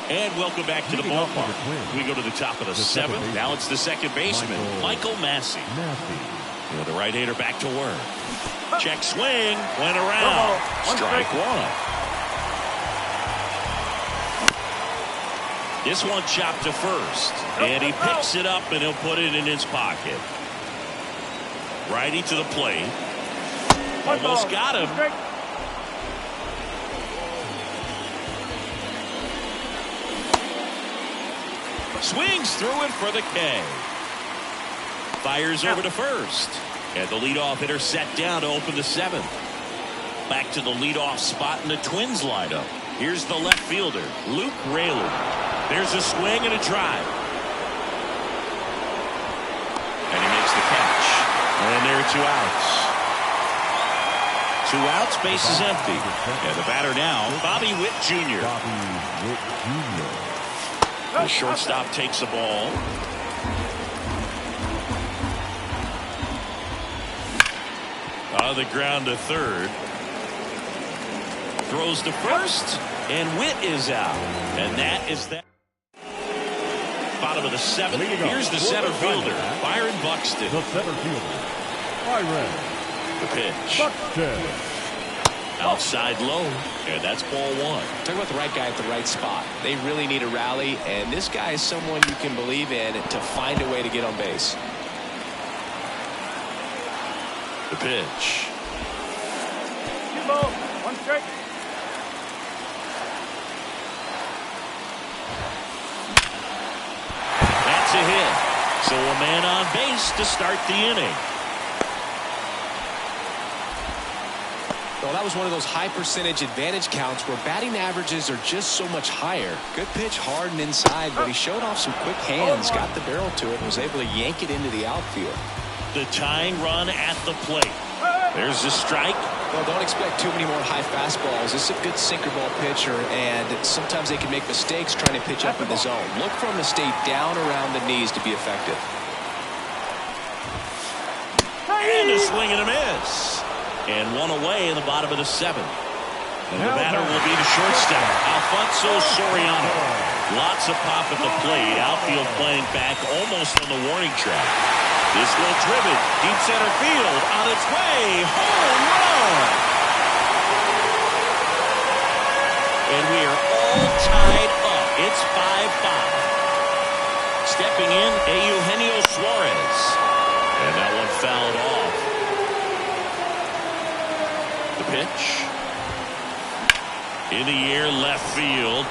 And welcome back to the ballpark. We go to the top of the 7th. Now it's the second baseman, Michael Massey. And the right-hander back to work. Check swing. Went around. Strike one. This one chopped to first. And he picks it up and he'll put it in his pocket. Righty to the plate. Almost got him. Swings through it for the K. Fires over to first. And the leadoff hitter set down to open the seventh. Back to the leadoff spot in the Twins lineup. Here's the left fielder, Luke Raley. There's a swing and a drive. And he makes the catch. And there are 2 outs. 2 outs, base is empty. And the batter now, Bobby Witt Jr. The shortstop takes the ball. On the ground to third. Throws to first. And Witt is out. And that is that. Bottom of the seventh. Here's the center fielder, Byron Buxton. The center fielder, Byron. The pitch. Buxton. Outside low. And that's ball one. Talk about the right guy at the right spot. They really need a rally, and this guy is someone you can believe in to find a way to get on base. The pitch. 2 balls, 1 strike. That's a hit. So a man on base to start the inning. Well, that was one of those high percentage advantage counts where batting averages are just so much higher. Good pitch, hard and inside, but he showed off some quick hands, got the barrel to it, and was able to yank it into the outfield. The tying run at the plate. There's the strike. Well, don't expect too many more high fastballs. This is a good sinker ball pitcher, and sometimes they can make mistakes trying to pitch up in the zone. Look for him to stay down around the knees to be effective. And a swing and a miss. And one away in the bottom of the seventh. And the batter will be the shortstop, Alfonso Soriano. Lots of pop at the plate. Outfield playing back almost on the warning track. This one driven deep center field on its way. Home run. And we are all tied up. It's 5-5. Stepping in, Eugenio Suarez. And that one fouled off. The pitch. In the air, left field.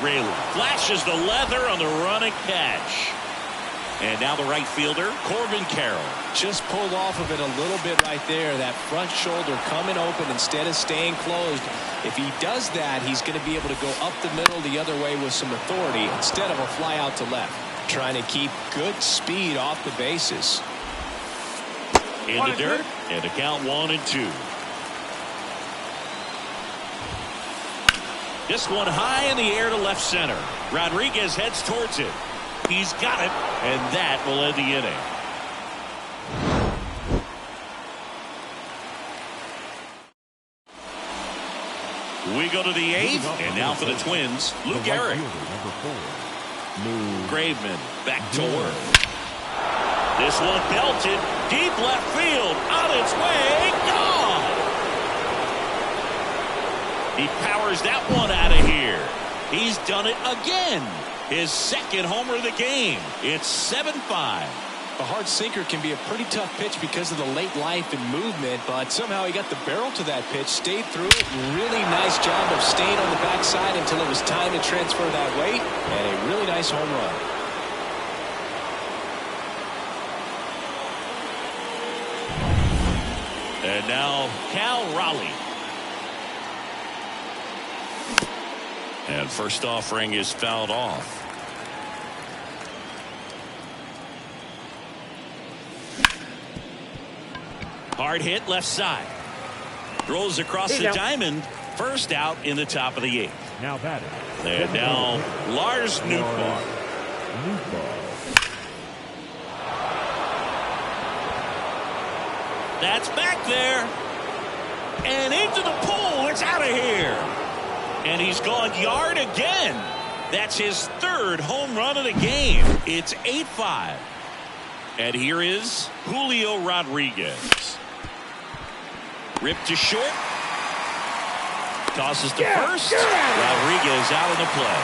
Raley flashes the leather on the running catch. And now the right fielder, Corbin Carroll. Just pulled off of it a little bit right there. That front shoulder coming open instead of staying closed. If he does that, he's going to be able to go up the middle the other way with some authority instead of a fly out to left. Trying to keep good speed off the bases. In the dirt, and a count 1-2. This one high in the air to left center. Rodriguez heads towards it. He's got it, and that will end the inning. We go to the eighth, and now for the Twins, Luke Gehrig. Graveman back to work. This one belted deep left field, on its way, gone. He powers that one out of here. He's done it again. His second homer of the game. It's 7-5. A hard sinker can be a pretty tough pitch because of the late life and movement, but somehow he got the barrel to that pitch, stayed through it. Really nice job of staying on the backside until it was time to transfer that weight, and a really nice home run. And now Cal Raleigh. And first offering is fouled off. Hard hit left side. Throws across the diamond. First out in the top of the eighth. Now batting. And now Lars Nootbaar. That's back there. And into the pool. It's out of here. And he's gone yard again. That's his third home run of the game. It's 8-5. And here is Julio Rodriguez. Ripped to short. Tosses to first. Rodriguez out of the play.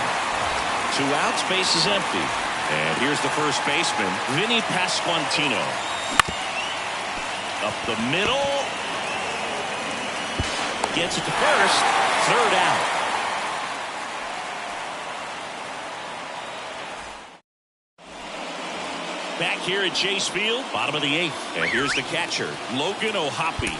2 outs, base is empty. And here's the first baseman, Vinny Pasquantino. Up the middle. Gets it to first. 3rd out. Back here at Chase Field, bottom of the 8th. And here's the catcher, Logan O'Hoppe.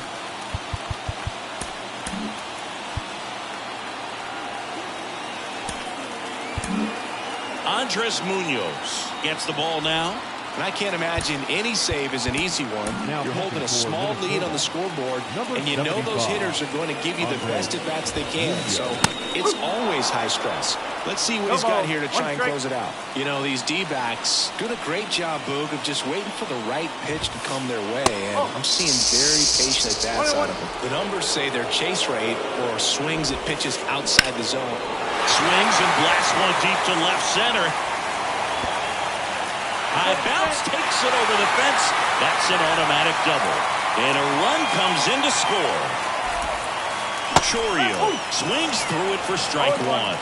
Andres Munoz gets the ball now. And I can't imagine any save is an easy one. You're holding a small lead on the scoreboard, and you know those hitters are going to give you the best at-bats they can. So it's always high stress. Let's see what he's got here to try and close it out. You know, these D-backs doing a great job, Boog, of just waiting for the right pitch to come their way. And I'm seeing very patient at-bats out of them. The numbers say their chase rate or swings at pitches outside the zone. Swings and blasts one deep to left center. High bounce takes it over the fence. That's an automatic double. And a run comes in to score. Chorio swings through it for strike 1.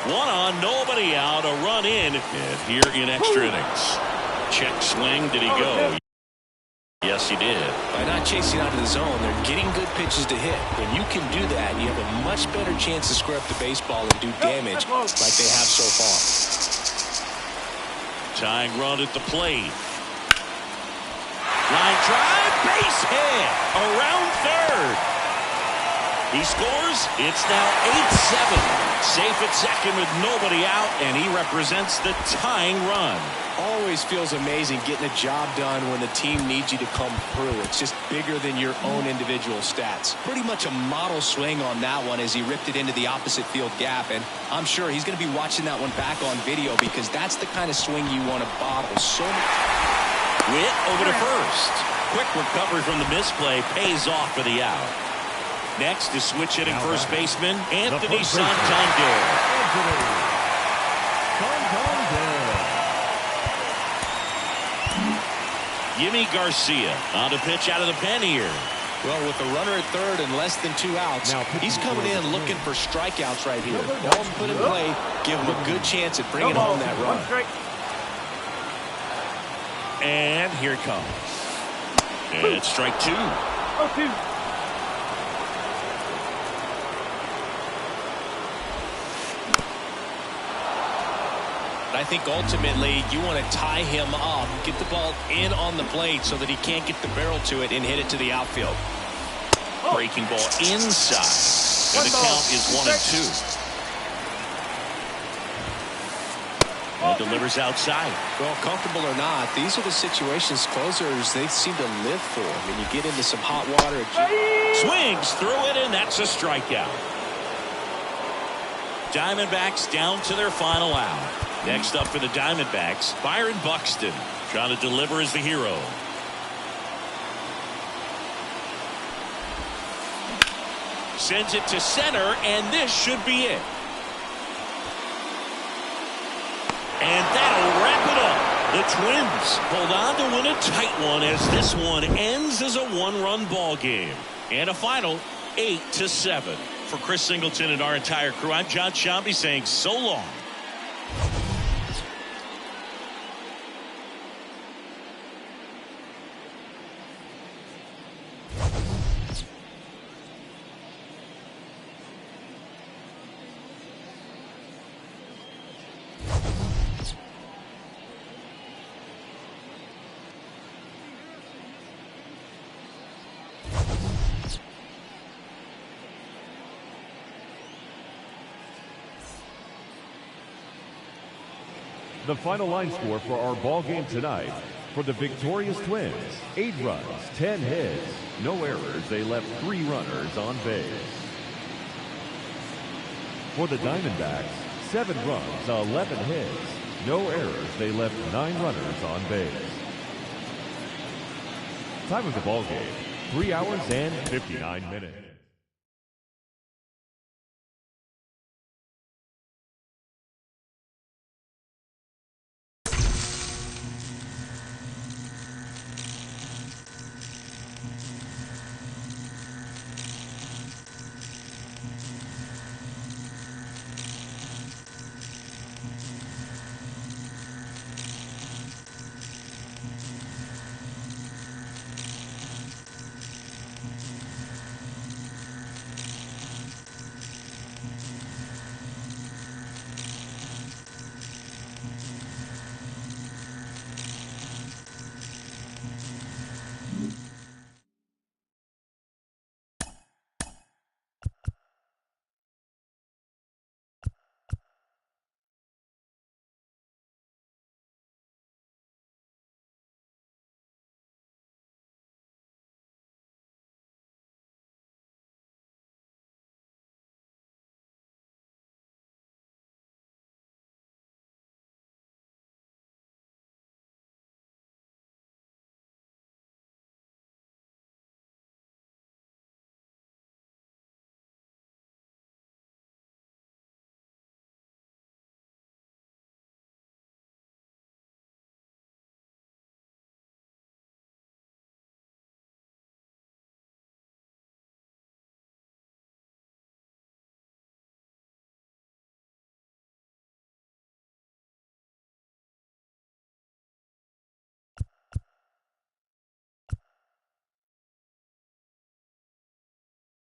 1 on, nobody out, a run in. And here in extra innings. Check swing. Did he go? Yes, he did. By not chasing out of the zone, they're getting good pitches to hit. When you can do that, you have a much better chance to square up the baseball and do damage like they have so far. Tying run at the plate. Line drive, base hit, around 3rd. He scores. It's now 8-7. Safe at second with nobody out, and he represents the tying run. Always feels amazing getting a job done when the team needs you to come through. It's just bigger than your own individual stats. Pretty much a model swing on that one as he ripped it into the opposite field gap, and I'm sure he's going to be watching that one back on video because that's the kind of swing you want to bottle. So Witt over to first. Quick recovery from the misplay pays off for the out. Next is switch hitting first baseman Anthony Santander. Yimi Garcia on to pitch out of the pen here. Well, with the runner at 3rd and less than 2 outs, he's coming in looking for strikeouts right here. Balls put in play, give him a good chance at bringing home that run. And here it comes. And it's strike 2. I think ultimately you want to tie him up, get the ball in on the plate so that he can't get the barrel to it and hit it to the outfield. Breaking ball inside. And the count is 1-2. And delivers outside. Well, comfortable or not, these are the situations closers they seem to live for. When you get into some hot water. Swings through it, and that's a strikeout. Diamondbacks down to their final out. Next up for the Diamondbacks, Byron Buxton trying to deliver as the hero. Sends it to center, and this should be it. And that'll wrap it up. The Twins hold on to win a tight one as this one ends as a 1-run ball game. And a final 8-7. For Chris Singleton and our entire crew, I'm John Shambi saying so long. The final line score for our ball game tonight. For the victorious Twins, 8 runs, 10 hits, no errors. They left 3 runners on base. For the Diamondbacks, 7 runs, 11 hits, no errors. They left 9 runners on base. Time of the ball game, 3 hours and 59 minutes.